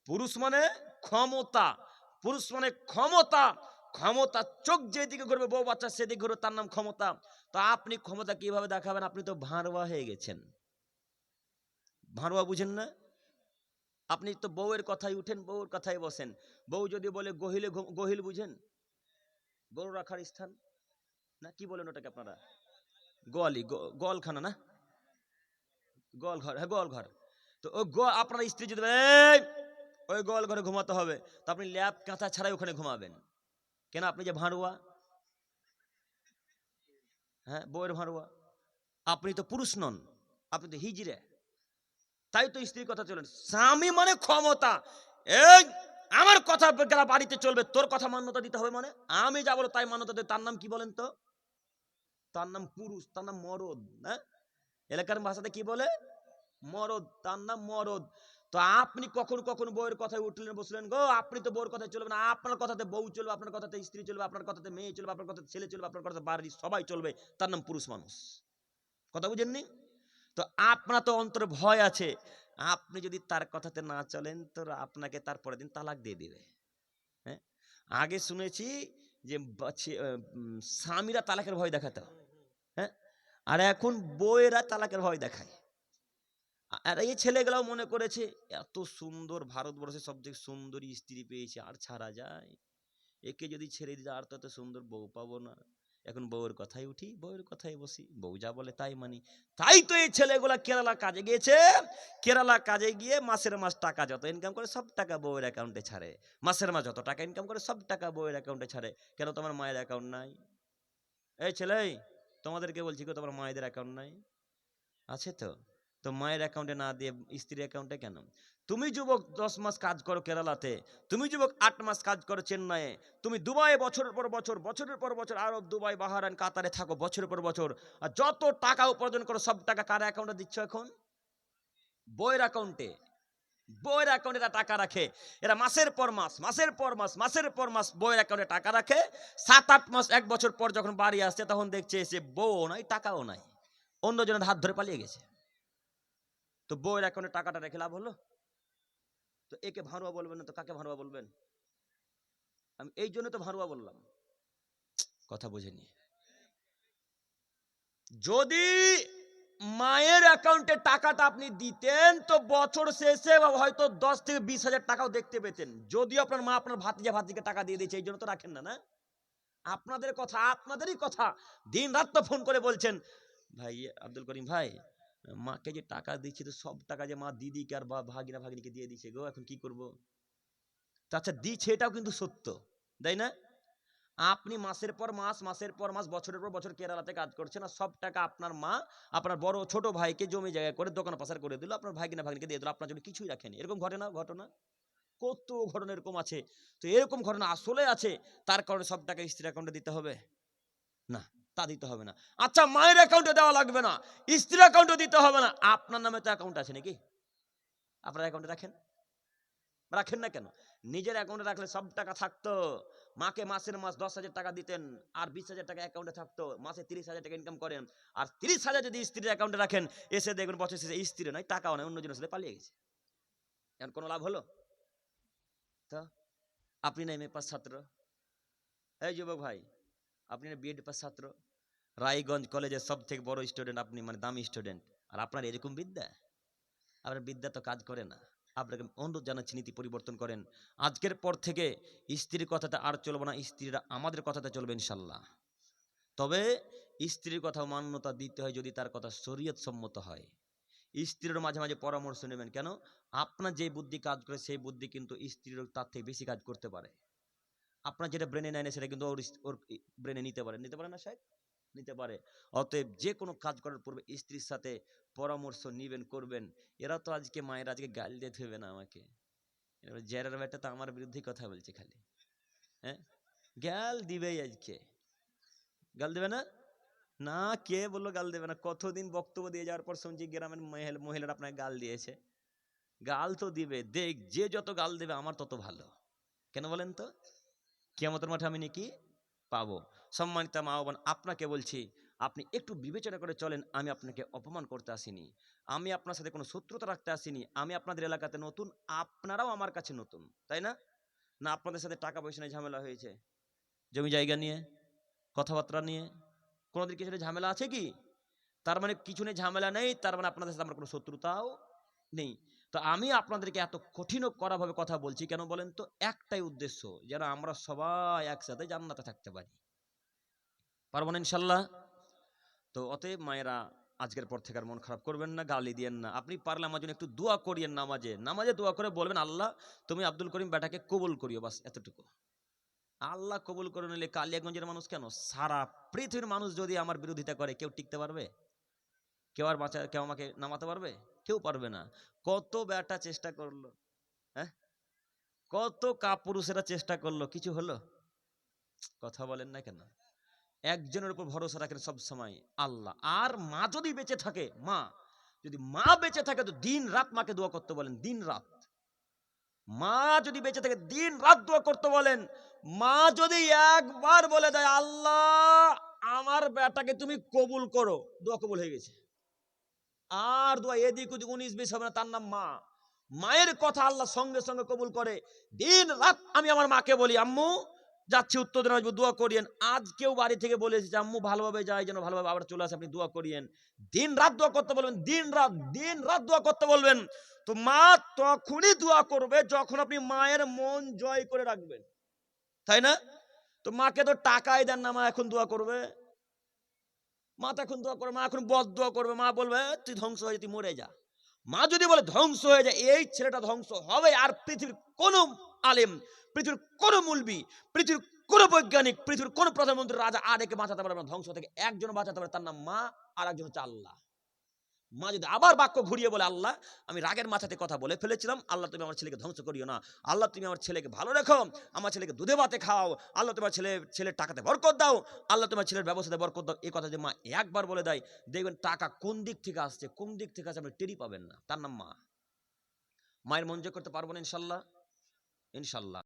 পুরুষ মানে ক্ষমতা, পুরুষ মানে ক্ষমতা, ক্ষমতা। চোখ যেদিকে ঘুরবে বউ বাচ্চা সেদিকে ঘুরবে, তার নাম ক্ষমতা। তো আপনি ক্ষমতা কিভাবে দেখাবেন? আপনি তো ভাঁড়ুয়া হয়ে গেছেন। ভাঁড়ুয়া বুঝেন না? আপনি তো বউয়ের কথাই উঠেন, বউয়ের কথাই বসেন। বউ যদি বলে গহিলে, গহিল বুঝেন? গরু রাখার স্থান না, কি বলেন ওটাকে আপনারা? গোয়ালি, গোয়ালখানা না, গোয়াল ঘর, হ্যাঁ গোয়াল ঘর। তো ওই আপনার স্ত্রী যদি ওই গোয়াল ঘরে ঘুমাতে হবে, তো আপনি ল্যাপ কাঁথা ছাড়াই ওখানে ঘুমাবেন কেন? আপনি যে ভাঁড়ুয়া, হ্যাঁ বউয়ের ভাঁড়ুয়া। আপনি তো পুরুষ নন, আপনি তো হিজড়ে। তাই তো স্ত্রীর কথা চলেন। স্বামী মানে ক্ষমতা। এই আমার কথা গেলা বাড়িতে চলবে, তোর কথা মান্যতা দিতে হবে মানে? আমি যা বলো তাই মান্যতা দেয়, তার নাম কি বলেন তো? তার নাম পুরুষ, তার নাম মরদ। হ্যাঁ, এলাকার ভাষাতে কি বলে? মরদ, তার নাম মরদ। তো আপনি কখন কখন বউয়ের কথায় উঠলেন বসলেন গো? আপনি তো বউর কথায় চলবে না, আপনার কথাতে বউ চলবে, আপনার কথাতে স্ত্রী চলবে, আপনার কথাতে মেয়ে চলবে, আপনার কথাতে ছেলে চলবে, আপনার কথাতে বাড়ির সবাই চলবে। তার নাম পুরুষ মানুষ। কথা বুঝেননি? তো আপনার তো অন্তরে ভয় আছে, আপনি যদি তার কথাতে না চলেন তো আপনাকে তার পরের দিন তালাক দিয়ে দিবে। হ্যাঁ, আগে শুনেছি যে স্বামীরা তালাকের ভয় দেখাতো, হ্যাঁ, আর এখন বউয়েরা তালাকের ভয় দেখায়। আর এই ছেলেগুলাও মনে করেছে এত সুন্দর, ভারতবর্ষের সবচেয়ে সুন্দরী স্ত্রী পেয়েছে, আর ছাড়া যায়? একে যদি ছেড়ে দিতে আর তত সুন্দর বউ পাবো না। এখন বউয়ের কথাই উঠি, বউয়ের কথাই বসি, বউ যা বলে তাই মানি। তাই তো এই ছেলেগুলা কেরালা কাজে গিয়েছে, কেরালা কাজে গিয়ে মাসের মাস টাকা যত ইনকাম করে সব টাকা বউয়ের অ্যাকাউন্টে ছাড়ে। মাসের মাস যত টাকা ইনকাম করে সব টাকা বউয়ের অ্যাকাউন্টে ছাড়ে। কেন? তোমার মায়ের অ্যাকাউন্ট নাই? এই ছেলে, তোমাদেরকে বলছি গো, তোমার মায়েদের অ্যাকাউন্ট নাই? আছে তো। তো মায়ের অ্যাকাউন্টে না দিয়ে স্ত্রীর অ্যাকাউন্টে কেন? তুমি যুবক 10 মাস কাজ করো কেরালাতে, তুমি যুবক 8 মাস কাজ করো চেন্নাইয়ে, তুমি দুবাইয়ে বছরের পর বছর, বছরের পর বছর আরব, দুবাই, বাহারাইন, কাতারে থাকো বছরের পর বছর, আর যত টাকা উপার্জন করো সব টাকা কার অ্যাকাউন্টে দিচ্ছ এখন? বইয়ের অ্যাকাউন্টে। বইয়ের অ্যাকাউন্টে টাকা রাখে। এরা মাসের পর মাস, মাসের পর মাস, মাসের পর মাস বইয়ের অ্যাকাউন্টে টাকা রাখে। 7-8 মাস, 1 বছর পর যখন বাড়ি আসছে তখন দেখছে এসে বউ নাই, টাকাও নাই, অন্যজনের হাত ধরে পালিয়ে গেছে। তো বউয়ের অ্যাকাউন্টে টাকাটা রেখে লাভ হলো? তো একে ভাঁড়ুয়া বলবেন না তো কাকে ভাঁড়ুয়া বলবেন? আমি এই জন্য তো ভাঁড়ুয়া বললাম। কথা বুঝেনি? যদি মায়ের অ্যাকাউন্টে টাকাটা আপনি দিতেন তো বছর শেষে হয়তো 10 থেকে 20 হাজার টাকাও দেখতে পেতেন। যদিও আপনার মা আপনার ভাতিকে টাকা দিয়ে দিয়েছে, এই জন্য তো রাখেন না। না, আপনাদের কথা, আপনাদেরই কথা। দিন রাত তো ফোন করে বলছেন, ভাই আব্দুল করিম ভাই, মাকে যে টাকা দিচ্ছে তো সব টাকা যে মা দিদিকে আর ভাগিনা ভাগিনীকে দিয়ে দিচ্ছে গো, এখন কি করব? আচ্ছা দিচ্ছে, এটাও কিন্তু সত্য, তাই না? আপনি মাসের পর মাস, মাসের পর মাস, বছরের পর বছর কেরালাতে কাজ করছেন, আর সব টাকা আপনার মা আপনার বড় ছোট ভাইকে জমি জায়গা করে দোকান পাচার করে দিল, আপনার ভাগিনা ভাগিনীকে দিয়ে দিল, আপনার জন্য কিছুই রাখেনি। এরকম ঘটে না? ঘটনা কত ঘটনা এরকম আছে। তো এরকম ঘটনা আসলে আছে, তার কারণে সব টাকা স্ত্রীর অ্যাকাউন্টে দিতে হবে না? তা দিতে হবে না। আচ্ছা, মায়ের অ্যাকাউন্টে দেওয়া লাগবে না, স্ত্রীর অ্যাকাউন্টে দিতে হবে না। আপনার নামে তো অ্যাকাউন্ট আছে নাকি? আপনার অ্যাকাউন্টে রাখেন, রাখেন না কেন? নিজের অ্যাকাউন্টে রাখলে সব টাকা থাকতো। মাকে মাসের মাস 10,000 টাকা দিতেন, আর 20,000 টাকা অ্যাকাউন্টে থাকতো। মাসে 30,000 টাকা ইনকাম করেন, আর 30,000 যদি স্ত্রীর অ্যাকাউন্টে রাখেন, এসে দেখবেন বছর শেষে স্ত্রী নয়, টাকাও নয়, অন্যজনের সাথে পালিয়ে গেছে। এখন কোনো লাভ হলো? তো আপনি না এমএ পাস ছাত্র, এই যুবক ভাই, আপনি না বিএড পাস ছাত্র, রায়গঞ্জ কলেজের সব থেকে বড় স্টুডেন্ট আপনি, মানে দামি স্টুডেন্ট, আর আপনার এরকম বিদ্যা? আপনার বিদ্যা তো কাজ করে না। আপনাকে অনুরোধ জানাচ্ছি, নীতি পরিবর্তন করেন। আজকের পর থেকে স্ত্রীর কথাটা আর চলবে না, স্ত্রীরা আমাদের কথাতে চলবে ইনশাল্লাহ। তবে স্ত্রীর কথা মান্যতা দিতে হয় যদি তার কথা শরীয়ত সম্মত হয়। স্ত্রীর মাঝে মাঝে পরামর্শ নেবেন, কেন? আপনার যে বুদ্ধি কাজ করে সেই বুদ্ধি কিন্তু স্ত্রীর তার থেকে বেশি কাজ করতে পারে। আপনার যেটা ব্রেনে নেয় না সেটা কিন্তু ওর ব্রেনে নিতে পারে, নিতে পারে না সাহেব? নিতে পারে। অতএব যে কোনো কাজ করার পূর্বে স্ত্রীর সাথে পরামর্শ নিবেন, করবেন। এরা তো আজকে মায়ের আজকে গাল দিয়ে থইবে না আমাকে, জেরার বেটা তো আমার বিরুদ্ধে কথা বলছে খালি। হ্যাঁ, গাল দিবেই আজকে। গাল দেবে না? না, কে বললো গাল দেবে না? কতদিন বক্তব্য দিয়ে যাওয়ার পর শুনছি গ্রামের মহিলারা আপনাকে গাল দিয়েছে। গাল তো দিবে, দেখ যে যত গাল দেবে আমার তত ভালো। কেন বলেন তো? কিয়ামতের মাঠে আমি নাকি পাবো। সম্মানিত মা ও বোন, আপনাকে বলছি, আপনি একটু বিবেচনা করে চলেন, আমি আপনাকে অপমান করতে আসিনি, আমি আপনার সাথে কোনো শত্রুতা রাখতে আসিনি, আমি আপনাদের এলাকাতে নতুন, আপনারাও আমার কাছে নতুন, তাই না? না আপনাদের সাথে টাকা পয়সা নিয়ে ঝামেলা হয়েছে, জমি জায়গা নিয়ে, কথাবার্তা নিয়ে কোনোদিন কিছু নিয়ে ঝামেলা আছে কি? তার মানে কিছু নিয়ে ঝামেলা নেই, তার মানে আপনাদের সাথে আমার কোনো শত্রুতাও নেই। তো আমি আপনাদেরকে এত কঠিন ও কড়াভাবে কথা বলছি কেন বলেন তো? একটাই উদ্দেশ্য, যেন আমরা সবাই একসাথে জান্নাতে থাকতে পারি। পারবো না ইনশাল্লাহ? তো অতএব মায়েরা, আজকের পর থেকে আর মন খারাপ করবেন না, গালি দিয়েন না। আপনি পারলে আমার জন্য একটু দোয়া করিয়েন, নামাজে নামাজে দোয়া করে বলবেন, আল্লাহ তুমি আব্দুল করিম বেটাকে কবুল করিও, বাস এতটুকু। আল্লাহ কবুল করে নিলে কালিয়াগঞ্জের মানুষ কেন, সারা পৃথিবীর মানুষ যদি আমার বিরোধিতা করে, কেউ টিকতে পারবে? কেউ আর বাঁচা, কেউ আমাকে নামাতে পারবে? কেউ পারবে না। কত বেটা চেষ্টা করলো, হ্যাঁ, কত কাপুরুষেরা চেষ্টা করলো, কিছু হলো? কথা বলেন না কেন? একজনের উপর ভরসা রাখেন সব সময়, আল্লাহ। আর মা যদি বেঁচে থাকে, যদি মা বেঁচে থাকে তো দিন রাত মাকে দোয়া করতে বলেন, দিন রাত। মা যদি বেঁচে থাকে দিন রাত দোয়া করতে বলেন। মা যদি একবার বলে দেয়, আল্লাহ আমার বেটাকে তুমি কবুল করো, দোয়া কবুল হয়ে গেছে। আর দোয়া এদিক ওদিক 19-20 হবে না, তার নাম মা। মায়ের কথা আল্লাহ সঙ্গে সঙ্গে কবুল করে। দিন রাত আমি আমার মাকে বলি, আম্মু যাচ্ছি উত্তর দিনাজপুর, দোয়া করিয়েন। আজ কেউ বাড়ি থেকে বলে এসেছে, আম্মু ভালোভাবে যায়, যেন ভালোভাবে আবার চলে আসে, আপনি দোয়া করিয়েন। দিন রাত দোয়া করতে বলবেন, দিন রাত দোয়া করতে বলবেন। তো মা তখনই দোয়া করবে যখন আপনি মায়ের মন জয় করে রাখবেন, তাই না? তো মাকে তো টাকাই দেন না, মা এখন দোয়া করবে? মা তো এখন দোয়া করবে, মা এখন বদ দোয়া করবে, মা বলবে তুই ধ্বংস হয়ে, তুই মরে যা। মা যদি বলে ধ্বংস হয়ে যায়, এই ছেলেটা ধ্বংস হবে। আর পৃথিবীর কোন আলেম, পৃথিবীর কোন মুলবি, পৃথিবীর কোন বৈজ্ঞানিক, পৃথিবীর কোন প্রধানমন্ত্রী, রাজা আর একে বাঁচাতে পারবে না ধ্বংস থেকে। একজন বাঁচাতে পারে, তার নাম মা, আর একজন হচ্ছে আল্লাহ। মা যদি আবার বাক্য ঘুরিয়ে বলে, আল্লাহ আমি রাগের মাথাতে কথা বলে ফেলেছিলাম, আল্লাহ তুমি আমার ছেলেকে ধ্বংস করিও না, আল্লাহ তুমি আমার ছেলেকে ভালো রেখো, আমার ছেলেকে দুধে ভাতে খাও, আল্লাহ তোমার ছেলের টাকাতে বরকত দাও, আল্লাহ তোমার ছেলের ব্যবসাতে বরকত দাও, এই কথা যে মা একবার বলে দেয়, দেখবেন টাকা কোন দিক থেকে আসছে, কোন দিক থেকে আসছে আপনি টেরই পাবেন না। তার নাম মা। মায়ের মন জয় করতে পারবো না ইনশাল্লাহ? ইনশাল্লাহ।